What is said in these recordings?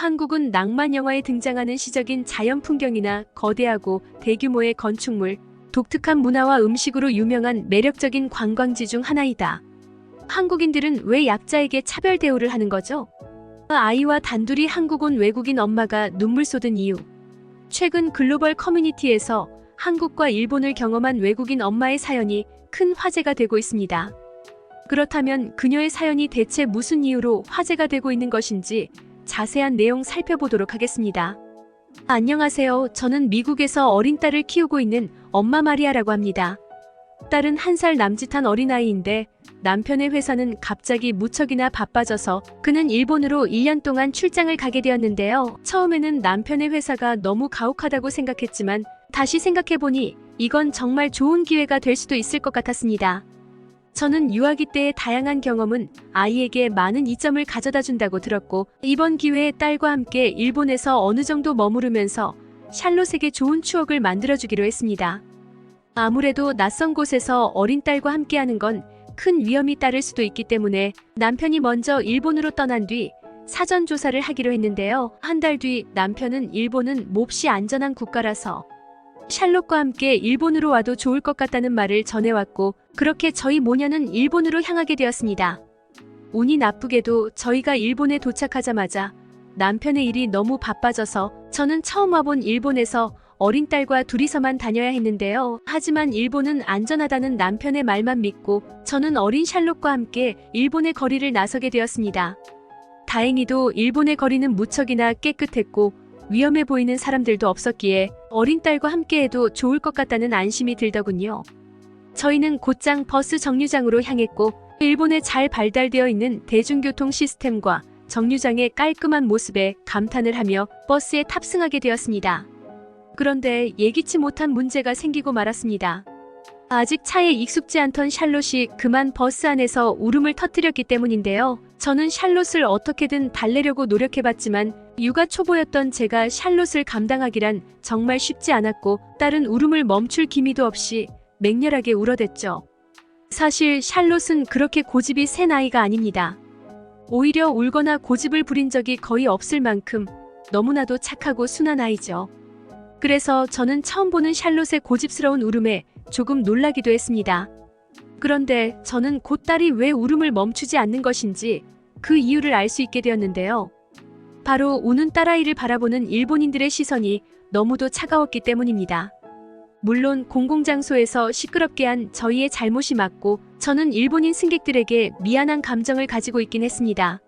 한국은 낭만 영화에 등장하는 시적인 자연 풍경이나 거대하고 대규모의 건축물, 독특한 문화와 음식으로 유명한 매력적인 관광지 중 하나이다. 한국인들은 왜 약자에게 차별 대우를 하는 거죠? 아이와 단둘이 한국 온 외국인 엄마가 눈물 쏟은 이유. 최근 글로벌 커뮤니티에서 한국과 일본을 경험한 외국인 엄마의 사연이 큰 화제가 되고 있습니다. 그렇다면 그녀의 사연이 대체 무슨 이유로 화제가 되고 있는 것인지 자세한 내용 살펴보도록 하겠습니다. 안녕하세요. 저는 미국에서 어린 딸을 키우고 있는 엄마 마리아라고 합니다. 딸은 1살 남짓한 어린아이인데 남편의 회사는 갑자기 무척이나 바빠져서 그는 일본으로 1년 동안 출장을 가게 되었는데요. 처음에는 남편의 회사가 너무 가혹하다고 생각했지만 다시 생각해보니 이건 정말 좋은 기회가 될 수도 있을 것 같았습니다. 저는 유아기 때의 다양한 경험은 아이에게 많은 이점을 가져다 준다고 들었고 이번 기회에 딸과 함께 일본에서 어느 정도 머무르면서 샬롯에게 좋은 추억을 만들어주기로 했습니다. 아무래도 낯선 곳에서 어린 딸과 함께하는 건 큰 위험이 따를 수도 있기 때문에 남편이 먼저 일본으로 떠난 뒤 사전 조사를 하기로 했는데요. 한 달 뒤 남편은 일본은 몹시 안전한 국가라서 샬롯과 함께 일본으로 와도 좋을 것 같다는 말을 전해왔고 그렇게 저희 모녀는 일본으로 향하게 되었습니다. 운이 나쁘게도 저희가 일본에 도착하자마자 남편의 일이 너무 바빠져서 저는 처음 와본 일본에서 어린 딸과 둘이서만 다녀야 했는데요. 하지만 일본은 안전하다는 남편의 말만 믿고 저는 어린 샬롯과 함께 일본의 거리를 나서게 되었습니다. 다행히도 일본의 거리는 무척이나 깨끗했고 위험해 보이는 사람들도 없었기에 어린 딸과 함께해도 좋을 것 같다는 안심이 들더군요. 저희는 곧장 버스 정류장으로 향했고 일본에 잘 발달되어 있는 대중교통 시스템과 정류장의 깔끔한 모습에 감탄을 하며 버스에 탑승하게 되었습니다. 그런데 예기치 못한 문제가 생기고 말았습니다. 아직 차에 익숙지 않던 샬롯이 그만 버스 안에서 울음을 터뜨렸기 때문인데요. 저는 샬롯을 어떻게든 달래려고 노력해봤지만 육아 초보였던 제가 샬롯을 감당하기란 정말 쉽지 않았고 딸은 울음을 멈출 기미도 없이 맹렬하게 울어댔죠. 사실 샬롯은 그렇게 고집이 센 아이가 아닙니다. 오히려 울거나 고집을 부린 적이 거의 없을 만큼 너무나도 착하고 순한 아이죠. 그래서 저는 처음 보는 샬롯의 고집스러운 울음에 조금 놀라기도 했습니다. 그런데 저는 곧 딸이 왜 울음을 멈추지 않는 것인지 그 이유를 알 수 있게 되었는데요. 바로 우는 딸아이를 바라보는 일본인들의 시선이 너무도 차가웠기 때문입니다. 물론 공공장소에서 시끄럽게 한 저희의 잘못이 맞고 저는 일본인 승객들에게 미안한 감정을 가지고 있긴 했습니다.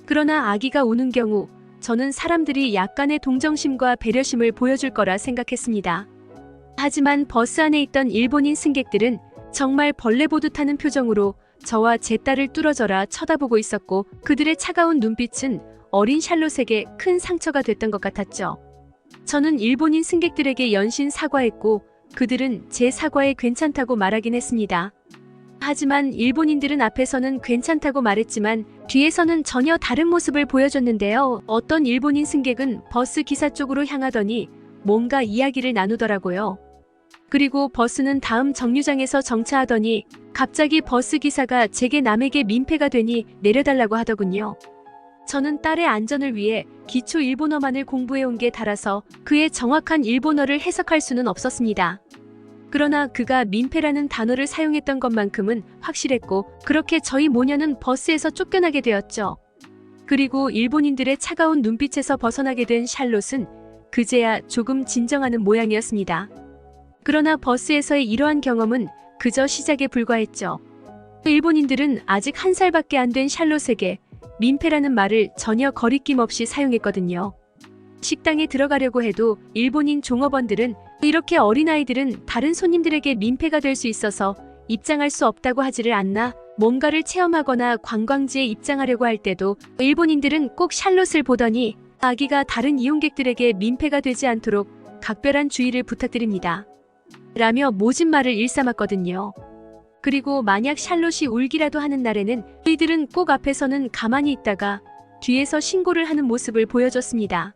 그러나 아기가 우는 경우 저는 사람들이 약간의 동정심과 배려심을 보여줄 거라 생각했습니다. 하지만 버스 안에 있던 일본인 승객들은 정말 벌레 보듯 하는 표정으로 저와 제 딸을 뚫어져라 쳐다보고 있었고 그들의 차가운 눈빛은 어린 샬롯에게 큰 상처가 됐던 것 같았죠. 저는 일본인 승객들에게 연신 사과했고 그들은 제 사과에 괜찮다고 말하긴 했습니다. 하지만 일본인들은 앞에서는 괜찮다고 말했지만 뒤에서는 전혀 다른 모습을 보여줬는데요. 어떤 일본인 승객은 버스 기사 쪽으로 향하더니 뭔가 이야기를 나누더라고요. 그리고 버스는 다음 정류장에서 정차하더니 갑자기 버스 기사가 제게 남에게 민폐가 되니 내려달라고 하더군요. 저는 딸의 안전을 위해 기초 일본어만을 공부해온 게 달아서 그의 정확한 일본어를 해석할 수는 없었습니다. 그러나 그가 민폐라는 단어를 사용했던 것만큼은 확실했고 그렇게 저희 모녀는 버스에서 쫓겨나게 되었죠. 그리고 일본인들의 차가운 눈빛에서 벗어나게 된 샬롯은 그제야 조금 진정하는 모양이었습니다. 그러나 버스에서의 이러한 경험은 그저 시작에 불과했죠. 일본인들은 아직 1살밖에 안 된 샬롯에게 민폐라는 말을 전혀 거리낌 없이 사용했거든요. 식당에 들어가려고 해도 일본인 종업원들은 이렇게 어린아이들은 다른 손님들에게 민폐가 될 수 있어서 입장할 수 없다고 하지를 않나, 뭔가를 체험하거나 관광지에 입장하려고 할 때도 일본인들은 꼭 샬롯을 보더니 아기가 다른 이용객들에게 민폐가 되지 않도록 각별한 주의를 부탁드립니다. 라며 모진 말을 일삼았거든요. 그리고 만약 샬롯이 울기라도 하는 날에는 이들은 꼭 앞에서는 가만히 있다가 뒤에서 신고를 하는 모습을 보여줬습니다.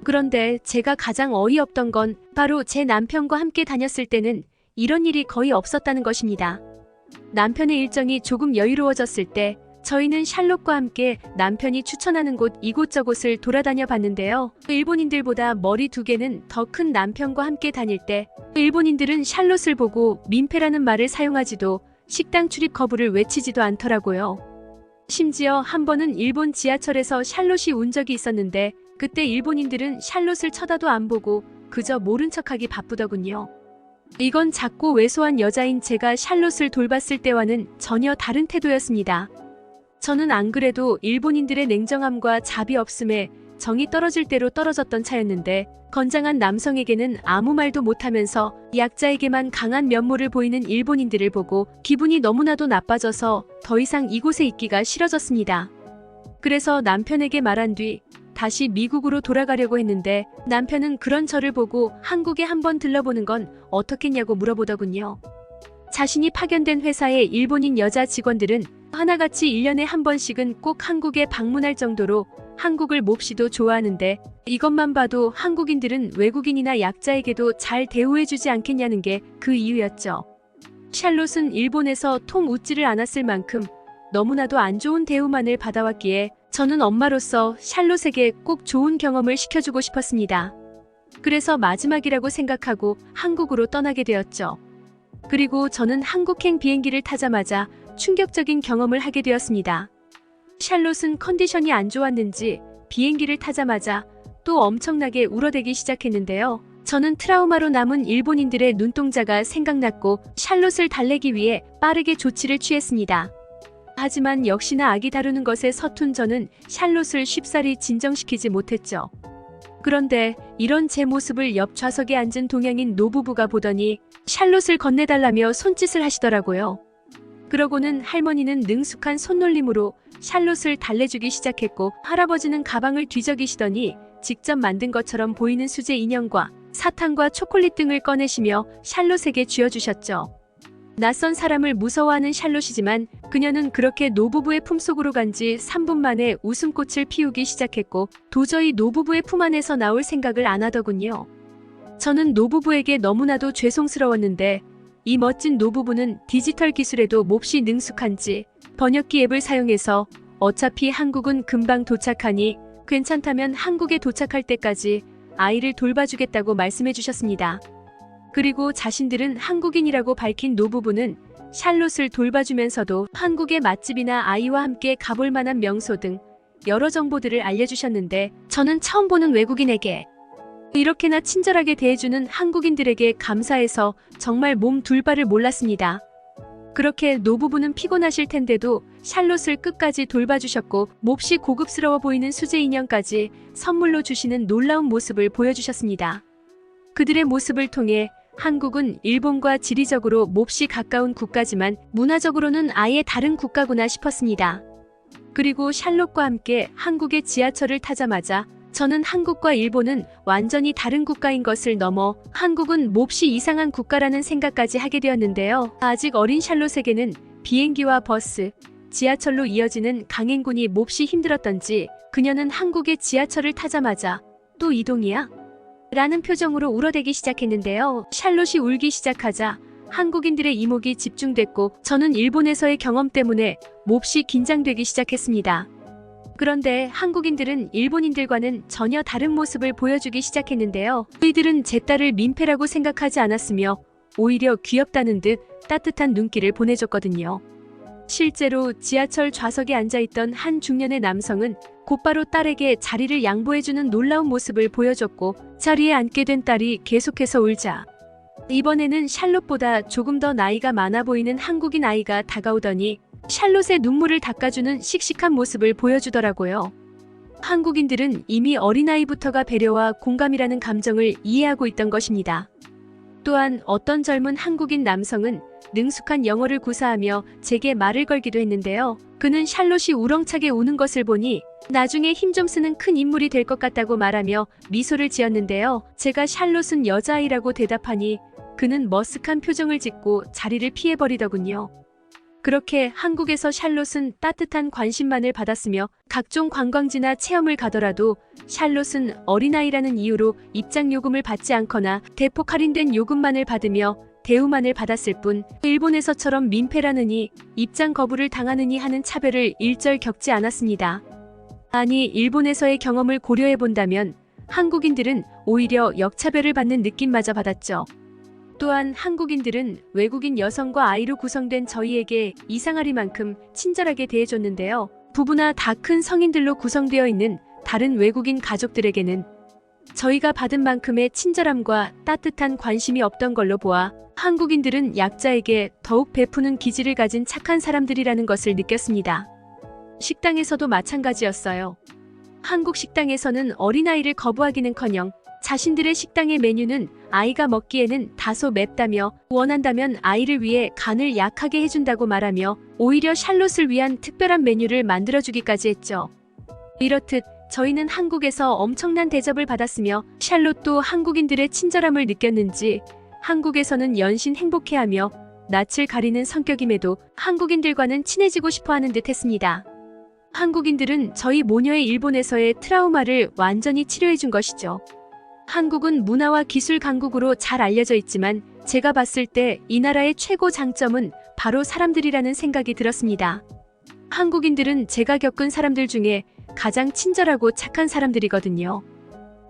그런데 제가 가장 어이없던 건 바로 제 남편과 함께 다녔을 때는 이런 일이 거의 없었다는 것입니다. 남편의 일정이 조금 여유로워졌을 때 저희는 샬롯과 함께 남편이 추천하는 곳 이곳저곳을 돌아다녀 봤는데요. 일본인들보다 머리 2개는 더 큰 남편과 함께 다닐 때 일본인들은 샬롯을 보고 민폐라는 말을 사용하지도 식당 출입 거부를 외치지도 않더라고요. 심지어 한 번은 일본 지하철에서 샬롯이 온 적이 있었는데 그때 일본인들은 샬롯을 쳐다도 안 보고 그저 모른 척하기 바쁘더군요. 이건 작고 왜소한 여자인 제가 샬롯을 돌봤을 때와는 전혀 다른 태도였습니다. 저는 안 그래도 일본인들의 냉정함과 자비 없음에 정이 떨어질 대로 떨어졌던 차였는데 건장한 남성에게는 아무 말도 못하면서 약자에게만 강한 면모를 보이는 일본인들을 보고 기분이 너무나도 나빠져서 더 이상 이곳에 있기가 싫어졌습니다. 그래서 남편에게 말한 뒤 다시 미국으로 돌아가려고 했는데 남편은 그런 저를 보고 한국에 한번 들러보는 건 어떻겠냐고 물어보더군요. 자신이 파견된 회사의 일본인 여자 직원들은 하나같이 1년에 한 번씩은 꼭 한국에 방문할 정도로 한국을 몹시도 좋아하는데 이것만 봐도 한국인들은 외국인이나 약자에게도 잘 대우해주지 않겠냐는 게 그 이유였죠. 샬롯은 일본에서 통 웃지를 않았을 만큼 너무나도 안 좋은 대우만을 받아왔기에 저는 엄마로서 샬롯에게 꼭 좋은 경험을 시켜주고 싶었습니다. 그래서 마지막이라고 생각하고 한국으로 떠나게 되었죠. 그리고 저는 한국행 비행기를 타자마자 충격적인 경험을 하게 되었습니다. 샬롯은 컨디션이 안 좋았는지 비행기를 타자마자 또 엄청나게 울어대기 시작했는데요. 저는 트라우마로 남은 일본인들의 눈동자가 생각났고 샬롯을 달래기 위해 빠르게 조치를 취했습니다. 하지만 역시나 아기 다루는 것에 서툰 저는 샬롯을 쉽사리 진정시키지 못했죠. 그런데 이런 제 모습을 옆 좌석에 앉은 동양인 노부부가 보더니 샬롯을 건네달라며 손짓을 하시더라고요. 그러고는 할머니는 능숙한 손놀림으로 샬롯을 달래주기 시작했고 할아버지는 가방을 뒤적이시더니 직접 만든 것처럼 보이는 수제 인형과 사탕과 초콜릿 등을 꺼내시며 샬롯에게 쥐어주셨죠. 낯선 사람을 무서워하는 샬롯이지만 그녀는 그렇게 노부부의 품속으로 간 지 3분 만에 웃음꽃을 피우기 시작했고 도저히 노부부의 품 안에서 나올 생각을 안 하더군요. 저는 노부부에게 너무나도 죄송스러웠는데 이 멋진 노부부는 디지털 기술에도 몹시 능숙한지 번역기 앱을 사용해서 어차피 한국은 금방 도착하니 괜찮다면 한국에 도착할 때까지 아이를 돌봐주겠다고 말씀해 주셨습니다. 그리고 자신들은 한국인이라고 밝힌 노부부는 샬롯을 돌봐주면서도 한국의 맛집이나 아이와 함께 가볼 만한 명소 등 여러 정보들을 알려주셨는데 저는 처음 보는 외국인에게 이렇게나 친절하게 대해주는 한국인들에게 감사해서 정말 몸 둘 바를 몰랐습니다. 그렇게 노부부는 피곤하실 텐데도 샬롯을 끝까지 돌봐주셨고 몹시 고급스러워 보이는 수제 인형까지 선물로 주시는 놀라운 모습을 보여주셨습니다. 그들의 모습을 통해 한국은 일본과 지리적으로 몹시 가까운 국가지만 문화적으로는 아예 다른 국가구나 싶었습니다. 그리고 샬롯과 함께 한국의 지하철을 타자마자 저는 한국과 일본은 완전히 다른 국가인 것을 넘어 한국은 몹시 이상한 국가라는 생각까지 하게 되었는데요. 아직 어린 샬롯에게는 비행기와 버스, 지하철로 이어지는 강행군이 몹시 힘들었던지 그녀는 한국의 지하철을 타자마자 또 이동이야? 라는 표정으로 울어대기 시작했는데요. 샬롯이 울기 시작하자 한국인들의 이목이 집중됐고 저는 일본에서의 경험 때문에 몹시 긴장되기 시작했습니다. 그런데 한국인들은 일본인들과는 전혀 다른 모습을 보여주기 시작했는데요. 그들은 제 딸을 민폐라고 생각하지 않았으며 오히려 귀엽다는 듯 따뜻한 눈길을 보내줬거든요. 실제로 지하철 좌석에 앉아있던 한 중년의 남성은 곧바로 딸에게 자리를 양보해주는 놀라운 모습을 보여줬고 자리에 앉게 된 딸이 계속해서 울자 이번에는 샬롯보다 조금 더 나이가 많아 보이는 한국인 아이가 다가오더니 샬롯의 눈물을 닦아주는 씩씩한 모습을 보여주더라고요. 한국인들은 이미 어린아이부터가 배려와 공감이라는 감정을 이해하고 있던 것입니다. 또한 어떤 젊은 한국인 남성은 능숙한 영어를 구사하며 제게 말을 걸기도 했는데요. 그는 샬롯이 우렁차게 우는 것을 보니 나중에 힘 좀 쓰는 큰 인물이 될 것 같다고 말하며 미소를 지었는데요. 제가 샬롯은 여자아이라고 대답하니 그는 머쓱한 표정을 짓고 자리를 피해버리더군요. 그렇게 한국에서 샬롯은 따뜻한 관심만을 받았으며 각종 관광지나 체험을 가더라도 샬롯은 어린아이라는 이유로 입장 요금을 받지 않거나 대폭 할인된 요금만을 받으며 대우만을 받았을 뿐 일본에서처럼 민폐라느니 입장 거부를 당하느니 하는 차별을 일절 겪지 않았습니다. 아니, 일본에서의 경험을 고려해 본다면 한국인들은 오히려 역차별을 받는 느낌마저 받았죠. 또한 한국인들은 외국인 여성과 아이로 구성된 저희에게 이상하리만큼 친절하게 대해줬는데요. 부부나 다 큰 성인들로 구성되어 있는 다른 외국인 가족들에게는 저희가 받은 만큼의 친절함과 따뜻한 관심이 없던 걸로 보아 한국인들은 약자에게 더욱 베푸는 기질을 가진 착한 사람들이라는 것을 느꼈습니다. 식당에서도 마찬가지였어요. 한국 식당에서는 어린아이를 거부하기는커녕 자신들의 식당의 메뉴는 아이가 먹기에는 다소 맵다며 원한다면 아이를 위해 간을 약하게 해준다고 말하며 오히려 샬롯을 위한 특별한 메뉴를 만들어주기까지 했죠. 이렇듯 저희는 한국에서 엄청난 대접을 받았으며 샬롯도 한국인들의 친절함을 느꼈는지 한국에서는 연신 행복해하며 낯을 가리는 성격임에도 한국인들과는 친해지고 싶어하는 듯 했습니다. 한국인들은 저희 모녀의 일본에서의 트라우마를 완전히 치료해준 것이죠. 한국은 문화와 기술 강국으로 잘 알려져 있지만 제가 봤을 때 이 나라의 최고 장점은 바로 사람들이라는 생각이 들었습니다. 한국인들은 제가 겪은 사람들 중에 가장 친절하고 착한 사람들이거든요.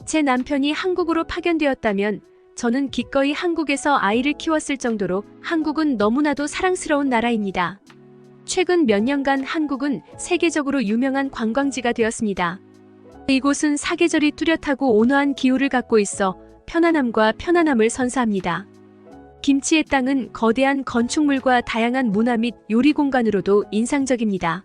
제 남편이 한국으로 파견되었다면 저는 기꺼이 한국에서 아이를 키웠을 정도로 한국은 너무나도 사랑스러운 나라입니다. 최근 몇 년간 한국은 세계적으로 유명한 관광지가 되었습니다. 이곳은 사계절이 뚜렷하고 온화한 기후를 갖고 있어 편안함과 편안함을 선사합니다. 김치의 땅은 거대한 건축물과 다양한 문화 및 요리 공간으로도 인상적입니다.